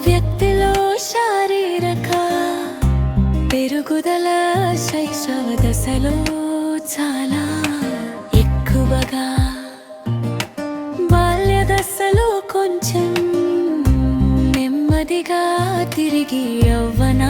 వ్యక్తిలో శారీరక పెరుగుదల శైశవ దశలో చాలా ఎక్కువగా, బాల్య దశలో కొంచెం నెమ్మదిగా, తిరిగి యవ్వన